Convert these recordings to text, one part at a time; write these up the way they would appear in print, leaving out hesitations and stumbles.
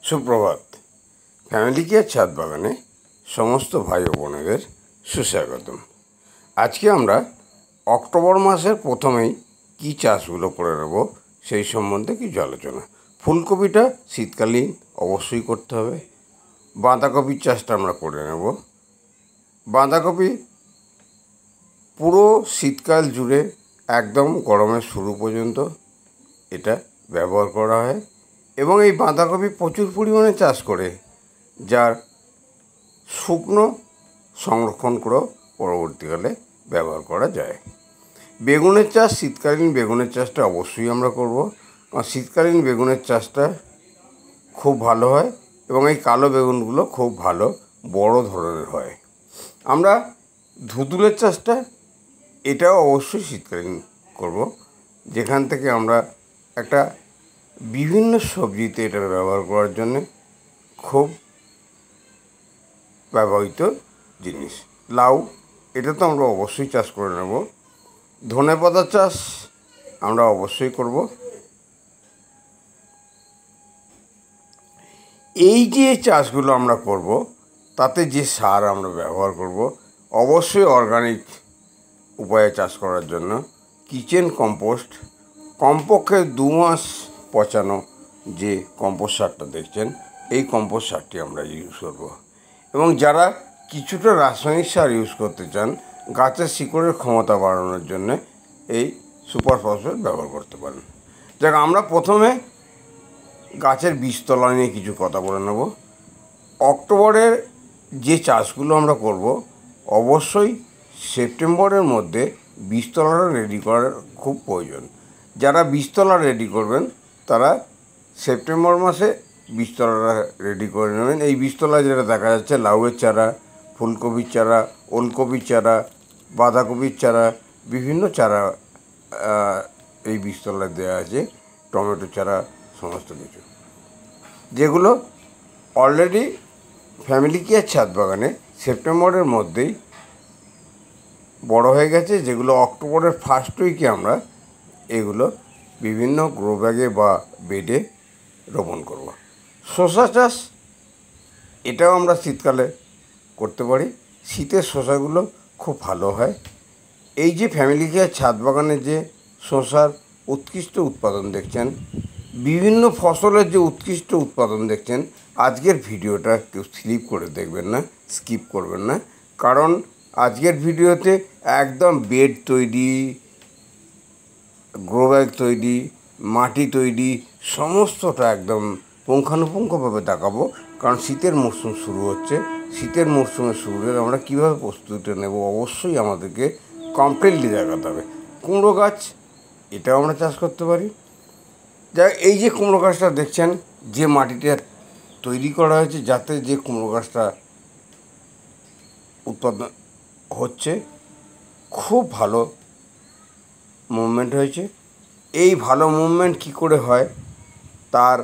সুপ্রভাত। Family care ছাদ বাগানে সমস্ত ভাই ও বোনেদের সুস্বাগতম। আজকে আমরা অক্টোবর মাসের প্রথমেই কী চাষগুলো করে নেব সেই সম্বন্ধে কিছু আলোচনা। ফুলকপিটা শীতকালীন অবশ্যই করতে হবে। বাঁধাকপির চাষটা আমরা করে নেব। বাঁধাকপি পুরো শীতকাল জুড়ে একদম গরমের শুরু পর্যন্ত এটা ব্যবহার করা হয় এবং এই বাঁধাকপি প্রচুর পরিমাণে চাষ করে, যার শুকনো সংরক্ষণ করেও পরবর্তীকালে ব্যবহার করা যায়। বেগুনের চাষ, শীতকালীন বেগুনের চাষটা অবশ্যই আমরা করব, কারণ শীতকালীন বেগুনের চাষটা খুব ভালো হয় এবং এই কালো বেগুনগুলো খুব ভালো বড় ধরনের হয়। আমরা ধুতুলের চাষটা এটাও অবশ্যই শীতকালীন করব, যেখান থেকে আমরা একটা বিভিন্ন সবজিতে এটা ব্যবহার করার জন্যে খুব ব্যবহৃত জিনিস। লাউ, এটা তো আমরা অবশ্যই চাষ করে নেব। ধনেপাতা চাষ আমরা অবশ্যই করব। এই যে চাষগুলো আমরা করব, তাতে যে সার আমরা ব্যবহার করব অবশ্যই অর্গানিক উপায়ে চাষ করার জন্য কিচেন কম্পোস্ট, কমপক্ষে 2 মাস পচানো যে কম্পোস্ট সারটা দেখছেন, এই কম্পোস্ট সারটি আমরা ইউজ করব। এবং যারা কিছুটা রাসায়নিক সার ইউজ করতে চান গাছের শিকড়ের ক্ষমতা বাড়ানোর জন্য, এই সুপার ফসফেট ব্যবহার করতে পারেন। যাক, আমরা প্রথমে গাছের বীজতলা নিয়ে কিছু কথা বলে নেব। অক্টোবরের যে চাষগুলো আমরা করব, অবশ্যই সেপ্টেম্বরের মধ্যে বীজতলাটা রেডি করার খুব প্রয়োজন। যারা বীজতলা রেডি করবেন তারা সেপ্টেম্বর মাসে বীজতলাটা রেডি করে নেবেন। এই বীজতলায় যেটা দেখা যাচ্ছে, লাউয়ের চারা, ফুলকপির চারা, ওলকপির চারা, বাঁধাকপির চারা, বিভিন্ন চারা এই বীজতলায় দেওয়া আছে, টমেটো চারা, সমস্ত কিছু, যেগুলো অলরেডি ফ্যামিলি কেয়ার ছাদ বাগানে সেপ্টেম্বরের মধ্যেই বড় হয়ে গেছে, যেগুলো অক্টোবরের ফার্স্ট উইকে আমরা এগুলো বিভিন্ন গ্রো ব্যাগে বা বেডে রোপণ করব। শসা চাষ, এটাও আমরা শীতকালে করতে পারি। শীতের শসাগুলো খুব ভালো হয়। এই যে ফ্যামিলি কেয়ার ছাদ বাগানে যে শসার উৎকৃষ্ট উৎপাদন দেখছেন, বিভিন্ন ফসলের যে উৎকৃষ্ট উৎপাদন দেখছেন, আজকের ভিডিওটা কেউ স্লিপ করে দেখবেন না, স্কিপ করবেন না, কারণ আজকের ভিডিওতে একদম বেড তৈরি, গ্রো ব্যাগ তৈরি, মাটি তৈরি, সমস্তটা একদম পুঙ্খানুপুঙ্খভাবে দেখাবো। কারণ শীতের মরশুম শুরু হচ্ছে। শীতের মরশুমের শুরুতে আমরা কীভাবে প্রস্তুতি নেব অবশ্যই আমাদেরকে কমপ্লিটলি দেখাতে হবে। কুমড়ো গাছ, এটাও আমরা চাষ করতে পারি। যা এই যে কুমড়ো গাছটা দেখছেন, যে মাটিটা তৈরি করা হয়েছে যাতে যে কুমড়ো গাছটা উৎপাদন হচ্ছে, খুব ভালো মুভমেন্ট হয়েছে। এই ভালো মুভমেন্ট কী করে হয়, তার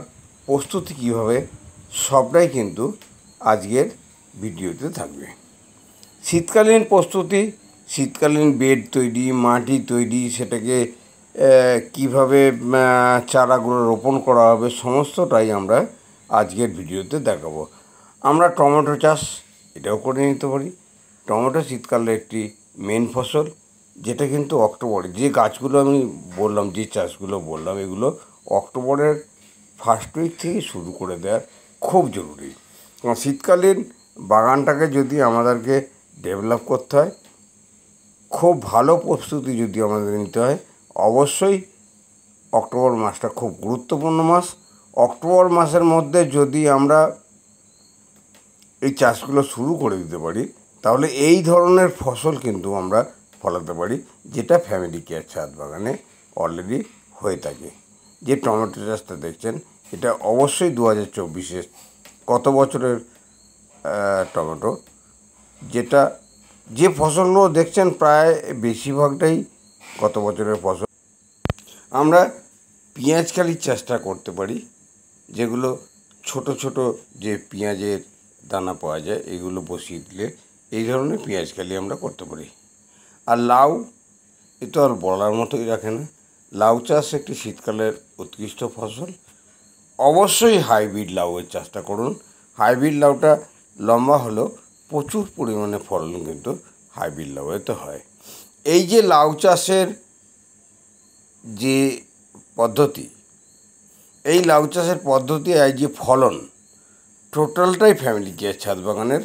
প্রস্তুতি কীভাবে, সবটাই কিন্তু আজকের ভিডিওতে থাকবে। শীতকালীন প্রস্তুতি, শীতকালীন বেড তৈরি, মাটি তৈরি, সেটাকে কীভাবে চারাগুলো রোপণ করা হবে, সমস্তটাই আমরা আজকের ভিডিওতে দেখাবো। আমরা টমেটো চাষ এটাও করে নিতে পারি। টমেটো শীতকালের একটি মেন ফসল, যেটা কিন্তু অক্টোবরে যে গাছগুলো আমি বললাম, যে চাষগুলো বললাম, এগুলো অক্টোবরের ফার্স্ট উইক থেকে শুরু করে দেওয়া খুব জরুরি। কারণ শীতকালীন বাগানটাকে যদি আমাদেরকে ডেভেলপ করতে হয়, খুব ভালো প্রস্তুতি যদি আমাদের নিতে হয়, অবশ্যই অক্টোবর মাসটা খুব গুরুত্বপূর্ণ মাস। অক্টোবর মাসের মধ্যে যদি আমরা এই চাষগুলো শুরু করে দিতে পারি, তাহলে এই ধরনের ফসল কিন্তু আমরা ফলাতে পারি, যেটা ফ্যামিলি কেয়ার ছাদ বাগানে অলরেডি হয়ে থাকে। যে টমেটো চাষটা দেখছেন, এটা অবশ্যই 2024-এর গত বছরের টমেটো, যেটা যে ফসলগুলো দেখছেন প্রায় বেশিরভাগটাই গত বছরের ফসল। আমরা পেঁয়াজকালির চাষটা করতে পারি, যেগুলো ছোট ছোট যে পেঁয়াজের দানা পাওয়া যায়, এগুলো বসিয়ে দিলে এই ধরনের পেঁয়াজকালি আমরা করতে পারি। আর লাউ, এ তো আর বলার মতোই রাখে না। লাউ চাষ একটি শীতকালের উৎকৃষ্ট ফসল। অবশ্যই হাইব্রিড লাউয়ের চাষটা করুন। হাইব্রিড লাউটা লম্বা হলেও প্রচুর পরিমাণে ফলন কিন্তু হাইব্রিড লাউয়েতে হয়। এই যে লাউ চাষের যে পদ্ধতি, এই লাউ চাষের পদ্ধতি এই যে ফলন, টোটালটাই ফ্যামিলি কেয়ার ছাদ বাগানের।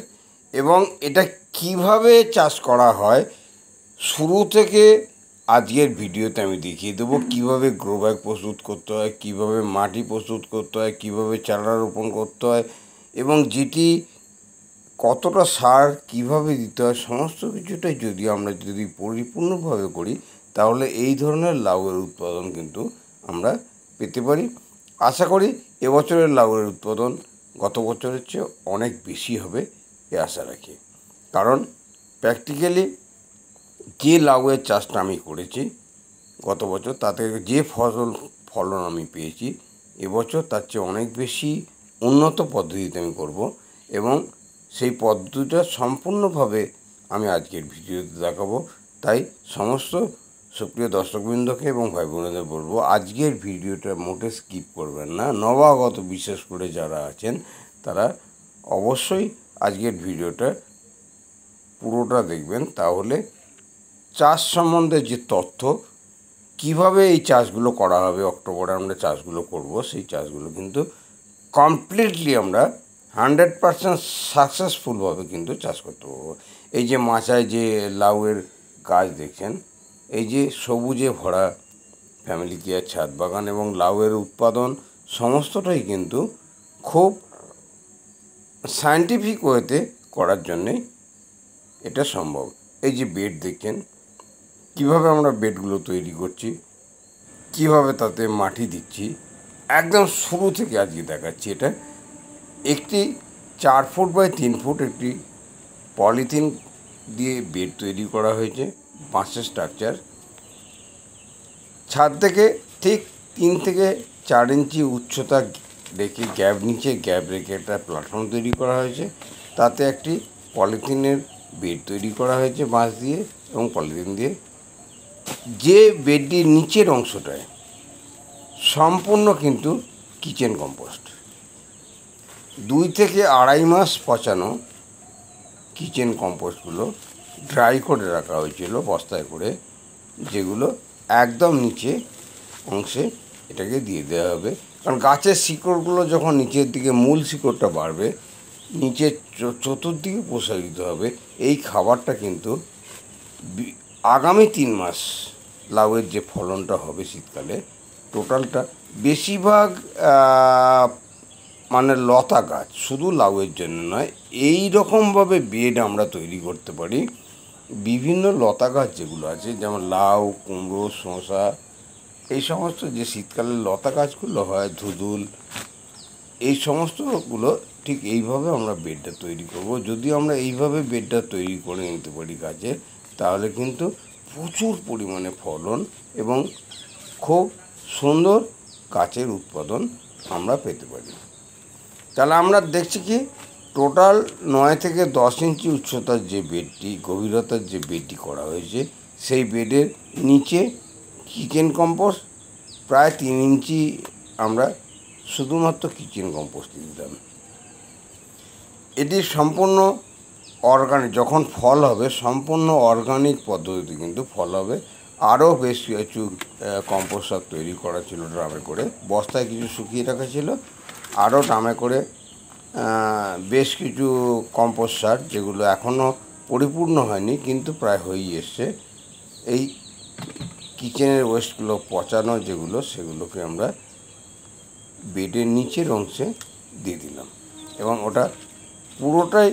এবং এটা কিভাবে চাষ করা হয় শুরু থেকে আজকের ভিডিওতে আমি দেখিয়ে দেবো। কীভাবে গ্রো ব্যাগ প্রস্তুত করতে হয়, কীভাবে মাটি প্রস্তুত করতে হয়, কীভাবে চারা রোপণ করতে হয়, এবং যেটি কতটা সার কীভাবে দিতে হয়, সমস্ত কিছুটাই যদি পরিপূর্ণভাবে করি তাহলে এই ধরনের লাউয়ের উৎপাদন কিন্তু আমরা পেতে পারি। আশা করি এবছরের লাউয়ের উৎপাদন গত বছরের চেয়ে অনেক বেশি হবে এ আশা রাখি। কারণ প্র্যাকটিক্যালি যে লাউয়ের চাষটা আমি করেছি গত বছর, তাতে যে ফলন আমি পেয়েছি এবছর তার চেয়ে অনেক বেশি উন্নত পদ্ধতিতে আমি করব। এবং সেই পদ্ধতিটা সম্পূর্ণভাবে আমি আজকের ভিডিওতে দেখাবো। তাই সমস্ত সুপ্রিয় দর্শকবৃন্দকে এবং ভাই বোনেদের বলবো, আজকের ভিডিওটা মোটে স্কিপ করবেন না। নবাগত বিশেষ করে যারা আছেন তারা অবশ্যই আজকের ভিডিওটা পুরোটা দেখবেন। তাহলে চাষ সম্বন্ধে যে তথ্য, কিভাবে এই চাষগুলো করা হবে, অক্টোবরে আমরা চাষগুলো করব, সেই চাষগুলো কিন্তু কমপ্লিটলি আমরা 100% সাকসেসফুলভাবে কিন্তু চাষ করতে পারবো। এই যে মাচায় যে লাউয়ের গাছ দেখছেন, এই যে সবুজে ভরা ফ্যামিলি কেয়ার ছাদ বাগান, এবং লাউয়ের উৎপাদন সমস্তটাই কিন্তু খুব সায়েন্টিফিক ওয়েতে করার জন্যেই এটা সম্ভব। এই যে বেড দেখছেন, কীভাবে আমরা বেডগুলো তৈরি করছি, কিভাবে তাতে মাটি দিচ্ছি, একদম শুরু থেকে আজকে দেখাচ্ছি। এটা একটি 4 ফুট বাই 3 ফুট একটি পলিথিন দিয়ে বেড তৈরি করা হয়েছে, বাঁশের স্ট্রাকচার। ছাদ থেকে ঠিক 3 থেকে 4 ইঞ্চি উচ্চতা রেখে নিচে গ্যাপ রেখে একটা প্ল্যাটফর্ম তৈরি করা হয়েছে। তাতে একটি পলিথিনের বেড তৈরি করা হয়েছে বাঁশ দিয়ে এবং পলিথিন দিয়ে। যে বেডটির নিচের অংশটায় সম্পূর্ণ কিন্তু কিচেন কম্পোস্ট, 2 থেকে 2.5 মাস পচানো কিচেন কম্পোস্টগুলো ড্রাই করে রাখা হয়েছিল বস্তায় করে, যেগুলো একদম নিচে অংশে এটাকে দিয়ে দেওয়া হবে। কারণ গাছের শিকড়গুলো যখন নিচের দিকে, মূল শিকড়টা বাড়বে, নিচে চতুর্দিকে প্রসারিত হবে। এই খাবারটা কিন্তু আগামী 3 মাস লাউয়ের যে ফলনটা হবে শীতকালে, টোটালটা বেশিরভাগ মানে লতা গাছ, শুধু লাউয়ের জন্য নয়, এই রকমভাবে বেড আমরা তৈরি করতে পারি। বিভিন্ন লতা গাছ যেগুলো আছে, যেমন লাউ, কুমড়ো, শসা, এই সমস্ত যে শীতকালের লতা গাছগুলো হয়, ধুদুল, এই সমস্তগুলো ঠিক এইভাবে আমরা বেডটা তৈরি করব। যদি আমরা এইভাবে বেডটা তৈরি করে নিতে পারি গাছে, তাহলে কিন্তু প্রচুর পরিমাণে ফলন এবং খুব সুন্দর গাছের উৎপাদন আমরা পেতে পারি। তাহলে আমরা দেখছি কি, টোটাল 9 থেকে 10 ইঞ্চি উচ্চতার যে বেডটি, গভীরতার যে বেডটি করা হয়েছে, সেই বেডের নিচে কিচেন কম্পোস্ট প্রায় 3 ইঞ্চি আমরা শুধুমাত্র কিচেন কম্পোস্ট দিতাম। এটি সম্পূর্ণ অর্গানিক, যখন ফল হবে সম্পূর্ণ অর্গানিক পদ্ধতিতে কিন্তু ফল হবে। আরও বেশ কিছু কম্পোস্ট সার তৈরি করা ছিল ড্রামে করে, বস্তায় কিছু শুকিয়ে রাখা ছিল, আরও ড্রামে করে বেশ কিছু কম্পোস্ট সার, যেগুলো এখনও পরিপূর্ণ হয়নি কিন্তু প্রায় হয়েই এসছে। এই কিচেনের ওয়েস্টগুলো পচানো যেগুলো, সেগুলোকে আমরা বেডের নিচের অংশে দিয়ে দিলাম, এবং ওটা পুরোটাই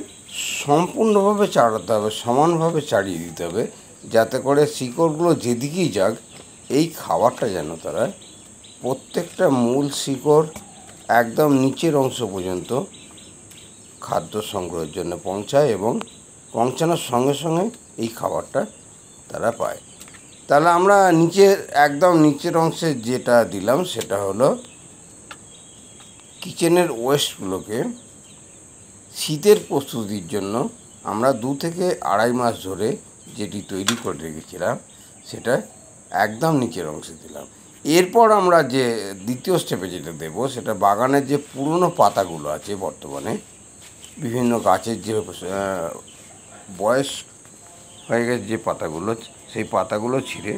সম্পূর্ণভাবে চাড়াতে হবে, সমানভাবে চাড়িয়ে দিতে হবে, যাতে করে শিকড়গুলো যেদিকেই যাক এই খাবারটা যেন তারা প্রত্যেকটা মূল শিকড় একদম নিচের অংশ পর্যন্ত খাদ্য সংগ্রহের জন্য পৌঁছায়, এবং পৌঁছানোর সঙ্গে সঙ্গে এই খাবারটা তারা পায়। তাহলে আমরা একদম নিচের অংশে যেটা দিলাম সেটা হলো কিচেনের ওয়েস্টগুলোকে শীতের প্রস্তুতির জন্য আমরা 2 থেকে 2.5 মাস ধরে যেটি তৈরি করে রেখেছিলাম, সেটা একদম নিচের অংশে দিলাম। এরপর আমরা যে দ্বিতীয় স্টেপে যেটা দেব, সেটা বাগানের যে পুরনো পাতাগুলো আছে বর্তমানে, বিভিন্ন গাছের যে বয়স হয়ে গেছে যে পাতাগুলো, সেই পাতাগুলো ছিঁড়ে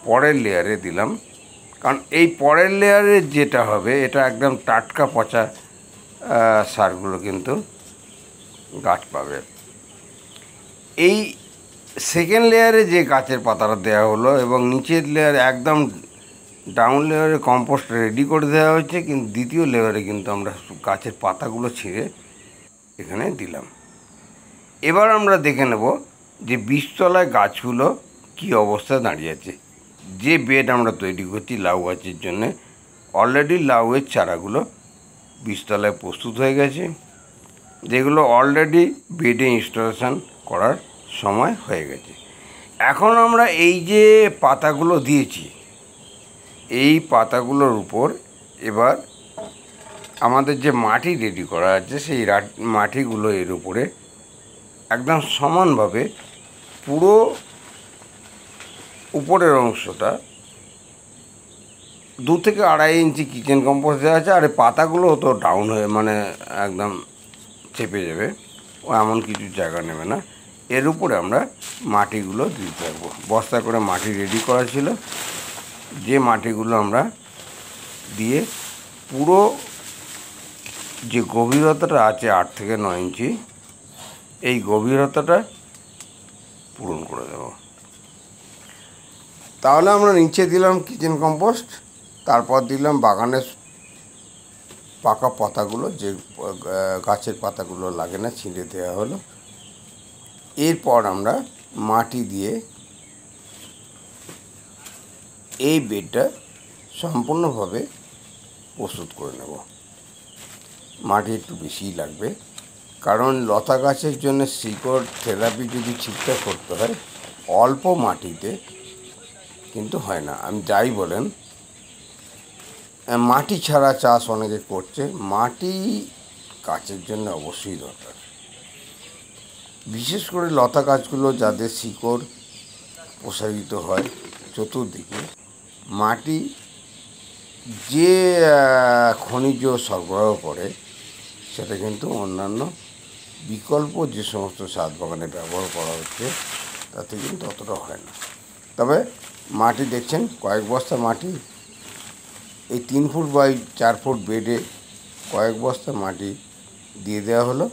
পরের লেয়ারে দিলাম। কারণ এই পরের লেয়ারে যেটা হবে, এটা একদম টাটকা পচা সারগুলো কিন্তু গাছ পাবে। এই সেকেন্ড লেয়ারে যে গাছের পাতাটা দেওয়া হলো এবং নিচের লেয়ারে একদম ডাউন লেয়ারে কম্পোস্ট রেডি করে দেওয়া হয়েছে, কিন্তু দ্বিতীয় লেয়ারে কিন্তু আমরা গাছের পাতাগুলো ছিঁড়ে এখানে দিলাম। এবার আমরা দেখে নেব যে বীজতলায় গাছগুলো কী অবস্থায় দাঁড়িয়ে আছে। যে বেড আমরা তৈরি করছি লাউ গাছের জন্যে, অলরেডি লাউয়ের চারাগুলো বীজতলায় প্রস্তুত হয়ে গেছে, যেগুলো অলরেডি বেডে ইনস্টলেশন করার সময় হয়ে গেছে। এখন আমরা এই যে পাতাগুলো দিয়েছি, এই পাতাগুলোর উপর এবার আমাদের যে মাটি রেডি করা আছে, সেই মাটিগুলো এর উপরে একদম সমানভাবে পুরো উপরের অংশটা 2 থেকে 2.5 ইঞ্চি কিচেন কম্পোস্ট দেওয়া আছে। আর এই পাতাগুলো তো ডাউন হয়ে মানে একদম চেপে যাবে, ও এমন কিছু জায়গা নেবে না। এর উপরে আমরা মাটিগুলো দিতে থাকবো। বস্তা করে মাটি রেডি করা ছিল, যে মাটিগুলো আমরা দিয়ে পুরো যে গভীরতাটা আছে 8 থেকে 9 ইঞ্চি, এই গভীরতাটা পূরণ করে দেব। তাহলে আমরা নিচে দিলাম কিচেন কম্পোস্ট, তারপর দিলাম বাগানের পাকা পাতাগুলো, যে গাছের পাতাগুলো লাগে না ছিঁড়ে দেওয়া হলো। এরপর আমরা মাটি দিয়ে এই বেডটা সম্পূর্ণভাবে প্রস্তুত করে নেব। মাটি একটু বেশিই লাগবে, কারণ লতা গাছের জন্য শিকড় থেরাপি যদি ঠিকঠাক করতে হয়, অল্প মাটিতে কিন্তু হয় না। আমি যাই বলেন, মাটি ছাড়া চাষ অনেকে করছে, মাটি গাছের জন্য অবশ্যই দরকার। বিশেষ করে লতা গাছগুলো যাদের শিকড় প্রসারিত হয় চতুর্দিকে, মাটি যে খনিজ সরবরাহ করে, সেটা কিন্তু অন্যান্য বিকল্প যে সমস্ত ছাদ বাগানে ব্যবহার করা হচ্ছে তাতে কিন্তু অতটা হয় না। তবে মাটি দেখছেন, কয়েক বস্তা মাটি, এই 3 ফুট বাই 4 ফুট বেডে কয়েক বস্তা মাটি দিয়ে দেওয়া হলো,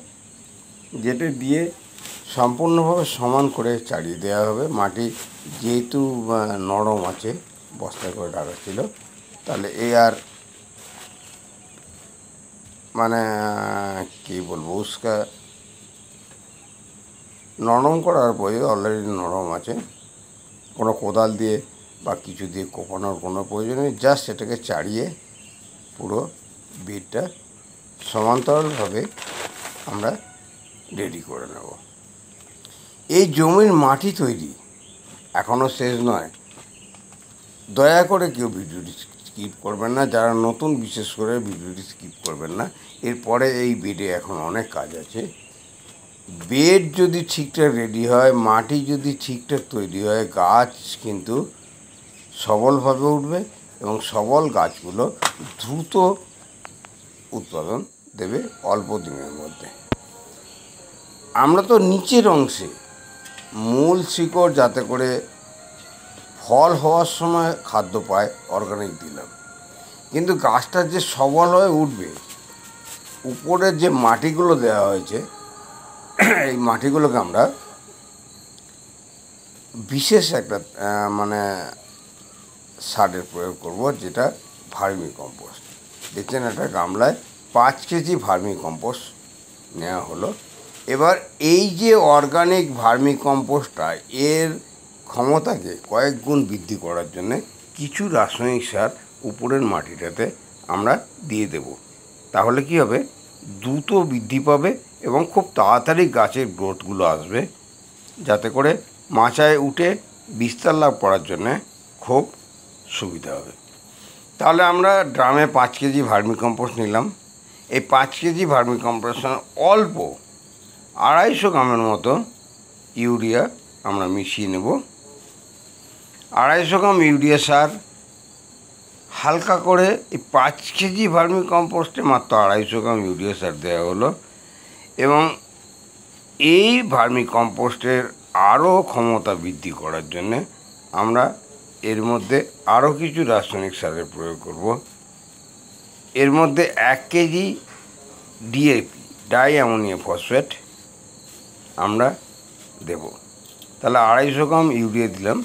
যেটা দিয়ে সম্পূর্ণভাবে সমান করে চাড়িয়ে দেওয়া হবে। মাটি যেহেতু নরম আছে, বস্তা করে রাখা ছিল, তাহলে এই আর মানে কী বলবো, উস্কা নরম করার প্রয়োজন, অলরেডি নরম আছে, কোনো কোদাল দিয়ে বা কিছু দিয়ে কোপানোর কোনো প্রয়োজন নেই। জাস্ট সেটাকে চাড়িয়ে পুরো বেডটা সমান্তরালভাবে আমরা রেডি করে নেব। এই জমির মাটি তৈরি এখনও শেষ নয়। দয়া করে কেউ ভিডিওটি স্কিপ করবেন না, যারা নতুন বিশেষ করে ভিডিওটি স্কিপ করবেন না। এরপরে এই বেডে এখন অনেক কাজ আছে। বেড যদি ঠিকঠাক রেডি হয়, মাটি যদি ঠিকঠাক তৈরি হয়, গাছ কিন্তু সবলভাবে উঠবে এবং সবল গাছগুলো দ্রুত উৎপাদন দেবে অল্প দিনের মধ্যে। আমরা তো নিচের অংশে মূল শিকড় যাতে করে ফল হওয়ার সময় খাদ্য পায় অর্গানিক দিলাম, কিন্তু গাছটা যে সবল হয়ে উঠবে, উপরের যে মাটিগুলো দেওয়া হয়েছে, এই মাটিগুলোকে আমরা বিশেষ একটা মানে সারের প্রয়োগ করব, যেটা ভার্মি কম্পোস্ট। দেখছেন একটা গামলায় 5 কেজি ভার্মি কম্পোস্ট নেওয়া হলো। এবার এই যে অর্গানিক ভার্মি কম্পোস্টটা, এর ক্ষমতাকে কয়েক গুণ বৃদ্ধি করার জন্য কিছু রাসায়নিক সার উপরের মাটিটাতে আমরা দিয়ে দেব। তাহলে কি হবে, দ্রুত বৃদ্ধি পাবে এবং খুব তাড়াতাড়ি গাছের গ্রোথগুলো আসবে, যাতে করে মাচায় উঠে বিস্তার লাভ করার জন্যে খুব সুবিধা হবে। তাহলে আমরা ড্রামে 5 কেজি ভার্মি কম্পোস্ট নিলাম। এই 5 কেজি ভার্মি কম্পোস্ট অল্প 250 গ্রামের মতো ইউরিয়া আমরা মিশিয়ে নেব। 250 গ্রাম ইউরিয়া সার হালকা করে এই 5 কেজি ভার্মি কম্পোস্টে মাত্র 250 গ্রাম ইউরিয়া সার দেওয়া হলো। এবং এই ভার্মি কম্পোস্টের আরও ক্ষমতা বৃদ্ধি করার জন্যে আমরা এর মধ্যে আরও কিছু রাসায়নিক সারের প্রয়োগ করব। এর মধ্যে 1 KG DAP, die ammonium phosphate আমরা দেব। তাহলে 250 গ্রাম ইউরিয়া দিলাম,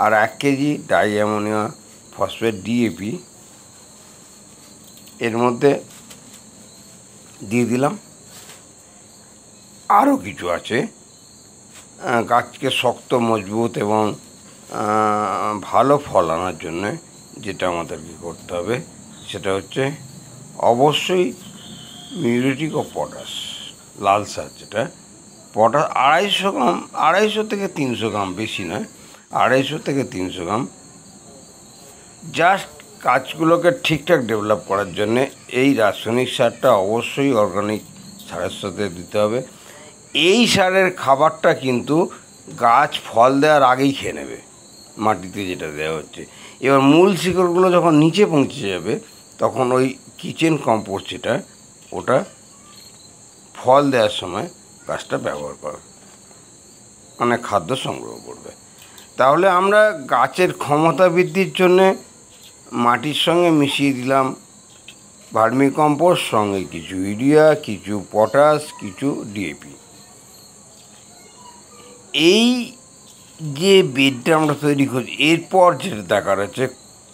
আর 1 KG die ammonium phosphate DAP এর মধ্যে দিয়ে দিলাম। আরও কিছু আছে গাছকে শক্ত, মজবুত এবং ভালো ফল আনার জন্যে যেটা আমাদেরকে করতে হবে সেটা হচ্ছে অবশ্যই মিউরেটিক অফ পটাশ, লাল সার যেটা পটাশ 250 গ্রাম, 250 থেকে 300 গ্রাম, বেশি নয়, 250 থেকে 300 গ্রাম, জাস্ট গাছগুলোকে ঠিকঠাক ডেভেলপ করার জন্যে এই রাসায়নিক সারটা অবশ্যই অর্গানিক সারের সাথে দিতে হবে। এই সারের খাবারটা কিন্তু গাছ ফল দেওয়ার আগেই খেয়ে নেবে, মাটিতে যেটা দেওয়া হচ্ছে। এবার মূল শিকড়গুলো যখন নিচে পৌঁছে যাবে তখন ওই কিচেন কম্পোস্ট যেটা, ওটা ফল দেওয়ার সময় গাছটা ব্যবহার করে, মানে খাদ্য সংগ্রহ করবে। তাহলে আমরা গাছের ক্ষমতা বৃদ্ধির জন্যে মাটির সঙ্গে মিশিয়ে দিলাম ভার্মি কম্পোস্ট, সঙ্গে কিছু ইউরিয়া, কিছু পটাশ, কিছু ডিএপি। এই যে বেডটা আমরা তৈরি করছি, এরপর যেটা দেখার আছে,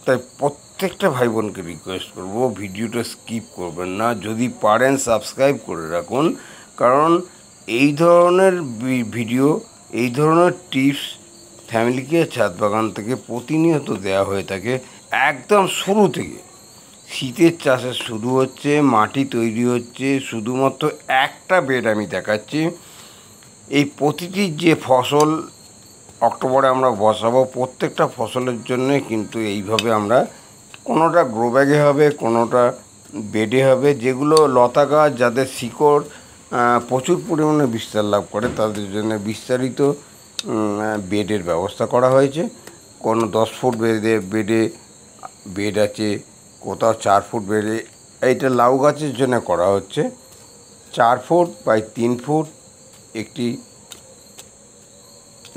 তাই প্রত্যেকটা ভাই বোনকে রিকোয়েস্ট করব ভিডিওটা স্কিপ করবেন না, যদি পারেন সাবস্ক্রাইব করে রাখুন, কারণ এই ধরনের ভিডিও, এই ধরনের টিপস ফ্যামিলি কেয়ার ছাদ বাগান থেকে প্রতিনিয়ত দেওয়া হয়ে থাকে। একদম শুরু থেকে শীতের চাষে শুরু হচ্ছে, মাটি তৈরি হচ্ছে, শুধুমাত্র একটা বেড আমি দেখাচ্ছি। এই প্রতিটি যে ফসল অক্টোবরে আমরা বসাবো, প্রত্যেকটা ফসলের জন্যে কিন্তু এইভাবে আমরা, কোনোটা গ্রো ব্যাগে হবে, কোনোটা বেডে হবে। যেগুলো লতা গাছ, যাদের শিকড় প্রচুর পরিমাণে বিস্তার লাভ করে, তাদের জন্য বিস্তারিত বেডের ব্যবস্থা করা হয়েছে। কোনো 10 ফুট বেডে বেড আছে, কোথাও 4 ফুট বেডে। এইটা লাউ গাছের জন্য করা হচ্ছে 4 ফুট বাই 3 ফুট একটি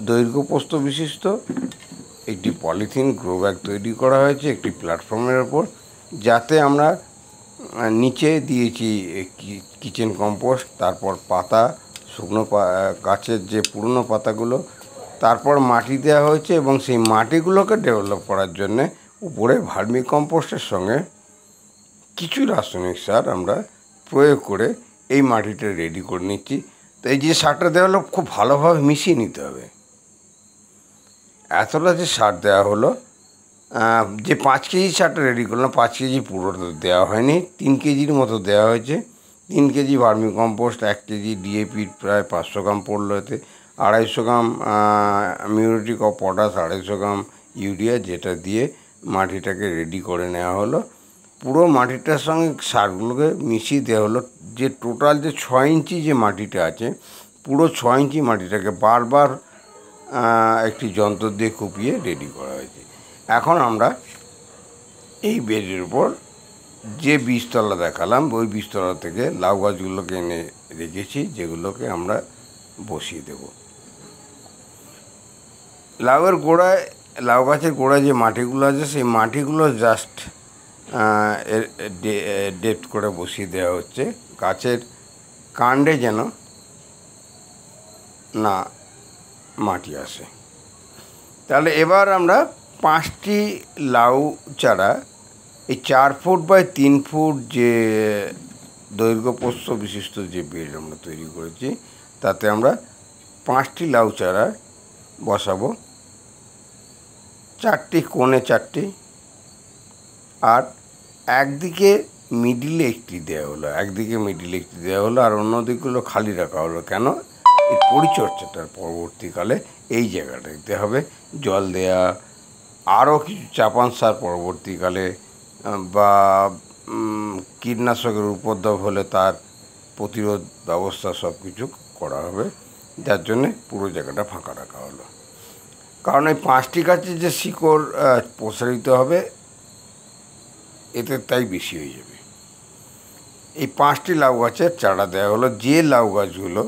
দৈর্ঘ্য প্রস্থ বিশিষ্ট একটি পলিথিন গ্রো ব্যাগ তৈরি করা হয়েছে একটি প্ল্যাটফর্মের ওপর, যাতে আমরা নিচে দিয়েছি কিচেন কম্পোস্ট, তারপর পাতা, শুকনো গাছের যে পুরনো পাতাগুলো, তারপর মাটি দেওয়া হয়েছে। এবং সেই মাটিগুলোকে ডেভেলপ করার জন্যে উপরে ভার্মি কম্পোস্টের সঙ্গে কিছু রাসায়নিক সার আমরা প্রয়োগ করে এই মাটিটা রেডি করে নিচ্ছি। তো এই যে সারটা দেওয়া হলো, খুব ভালোভাবে মিশিয়ে নিতে হবে। এতটা যে সার দেওয়া হলো, যে 5 কেজি সারটা রেডি করলাম, 5 কেজি পুরোটা দেওয়া হয়নি, 3 কেজির মতো দেওয়া হয়েছে। 3 KG vermicompost, 1 KG DAP, প্রায় 500 গ্রাম পড়লো এতে, 250 gram muriatic of potash, 250 gram urea, যেটা দিয়ে মাটিটাকে রেডি করে নেওয়া হলো। পুরো মাটিটার সঙ্গে সারগুলোকে মিশিয়ে দেওয়া হলো। যে টোটাল যে 6 ইঞ্চি যে মাটিটা আছে, পুরো 6 ইঞ্চি মাটিটাকে বারবার একটি যন্ত্র দিয়ে কুপিয়ে রেডি করা হয়েছে। এখন আমরা এই বেডের উপর যে বীজতলা দেখালাম, ওই বীজতলা থেকে লাউ গাছগুলোকে এনে রেখেছি, যেগুলোকে আমরা বসিয়ে দেব। লাউ গাছের গোড়ায় যে মাটিগুলো আছে, সেই মাটিগুলো জাস্ট ডেপ্থ করে বসিয়ে দেওয়া হচ্ছে, গাছের কাণ্ডে যেন না মাটি আসে। তাহলে এবার আমরা 5টি লাউ চারা, এই 4 ফুট বাই 3 ফুট যে দৈর্ঘ্য প্রস্থ বিশিষ্ট যে বেড আমরা তৈরি করেছি, তাতে আমরা 5টি লাউ চারা বসাবো। 4টি কোণে 4টি, আর একদিকে মিডিলে একটি দেওয়া হলো, আর অন্য দিকগুলো খালি রাখা হলো। কেন? এই পরিচর্যাটার পরবর্তীকালে এই জায়গাটা দিতে হবে, জল দেয়া, আরও কিছু চাপান সার পরবর্তীকালে, বা কীটনাশকের উপদ্রব হলে তার প্রতিরোধ ব্যবস্থা সব কিছু করা হবে, যার জন্যে পুরো জায়গাটা ফাঁকা রাখা হলো। কারণ এই 5টি গাছের যে শিকড় প্রসারিত হবে, এতে তাই বেশি হয়ে যাবে। এই 5টি লাউ গাছের চারা দেওয়া হলো। যে লাউ গাছগুলো,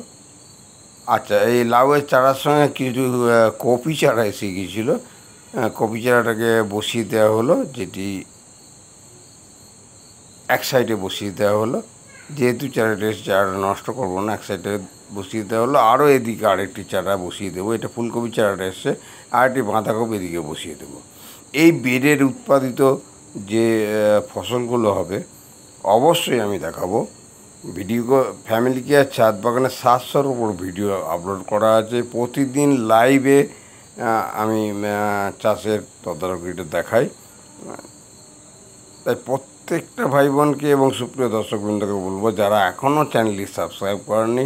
আচ্ছা, এই লাউয়ের চারার সঙ্গে কিছু কপি চারা এসে গিয়েছিলো। কপি চারাটাকে বসিয়ে দেওয়া হলো, যেটি এক সাইডে বসিয়ে দেওয়া হলো। যেহেতু চারাটা নষ্ট করবো না, এক সাইডে বসিয়ে দেওয়া হলো। আরও এদিকে আরেকটি চারা বসিয়ে দেবো। এটা ফুলকপি চারাটা এসছে, আরেকটি বাঁধাকপি এদিকে বসিয়ে দেবো। এই বেডের উৎপাদিত যে ফসলগুলো হবে অবশ্যই আমি দেখাবো। ভিডিও ফ্যামিলি কেয়ার ছাদ বাগানের 700-র উপর ভিডিও আপলোড করা আছে। প্রতিদিন লাইভে আমি চাষের তদারকিটা দেখাই। তাই প্রত্যেকটা ভাই বোনকে এবং সুপ্রিয় দর্শকবৃন্দকে বলবো, যারা এখনও চ্যানেলটি সাবস্ক্রাইব করেননি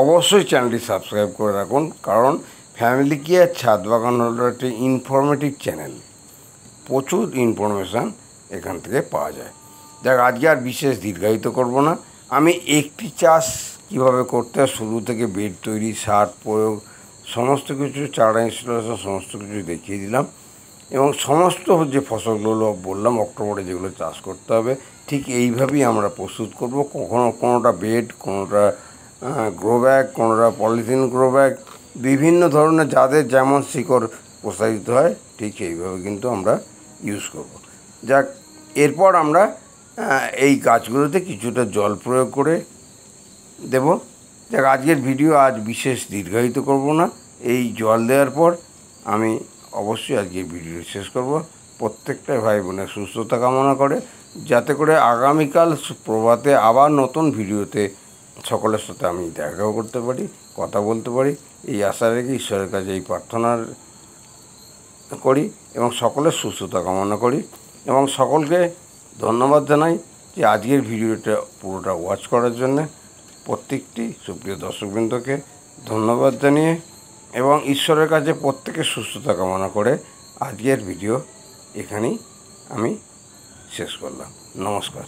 অবশ্যই চ্যানেলটি সাবস্ক্রাইব করে রাখুন। কারণ ফ্যামিলি কেয়ার ছাদ বাগান হলো একটি ইনফরমেটিভ চ্যানেল। প্রচুর ইনফরমেশান এখান থেকে পাওয়া যায়। যাক, আজকে আর বিশেষ দীর্ঘায়িত করব না। আমি একটি চাষ কীভাবে করতে হয় শুরু থেকে বেড তৈরি, সার প্রয়োগ, সমস্ত কিছু, চারা ইনস্টলেশন সমস্ত কিছু দেখিয়ে দিলাম। এবং সমস্ত যে ফসলগুলো বললাম অক্টোবরে যেগুলো চাষ করতে হবে, ঠিক এইভাবেই আমরা প্রস্তুত করব। কোনোটা বেড, কোনোটা গ্রো ব্যাগ, কোনোটা পলিথিন গ্রো ব্যাগ, বিভিন্ন ধরনের যাদের যেমন শিকড় প্রসারিত হয় ঠিক এইভাবে কিন্তু আমরা ইউজ করব। যাক, এরপর আমরা এই গাছগুলোতে কিছুটা জল প্রয়োগ করে দেব। যাক, আজকের ভিডিও আজ বিশেষ দীর্ঘায়িত করব না। এই জল দেওয়ার পর আমি অবশ্যই আজকের ভিডিও শেষ করব। প্রত্যেকটা ভাই বোনের সুস্থতা কামনা করে, যাতে করে আগামীকাল প্রভাতে আবার নতুন ভিডিওতে সকলের সাথে আমি দেখাও করতে পারি, কথা বলতে পারি, এই আশা রেখে ঈশ্বরের কাছে এই প্রার্থনার করি এবং সকলের সুস্থতা কামনা করি। এবং সকলকে ধন্যবাদ জানাই যে আজকের ভিডিওটা পুরোটা ওয়াচ করার জন্যে। প্রত্যেকটি সুপ্রিয় দর্শকবৃন্দকে ধন্যবাদ জানিয়ে এবং ঈশ্বরের কাছে প্রত্যেকের সুস্থতা কামনা করে আজকের ভিডিও এখানেই আমি শেষ করলাম। নমস্কার।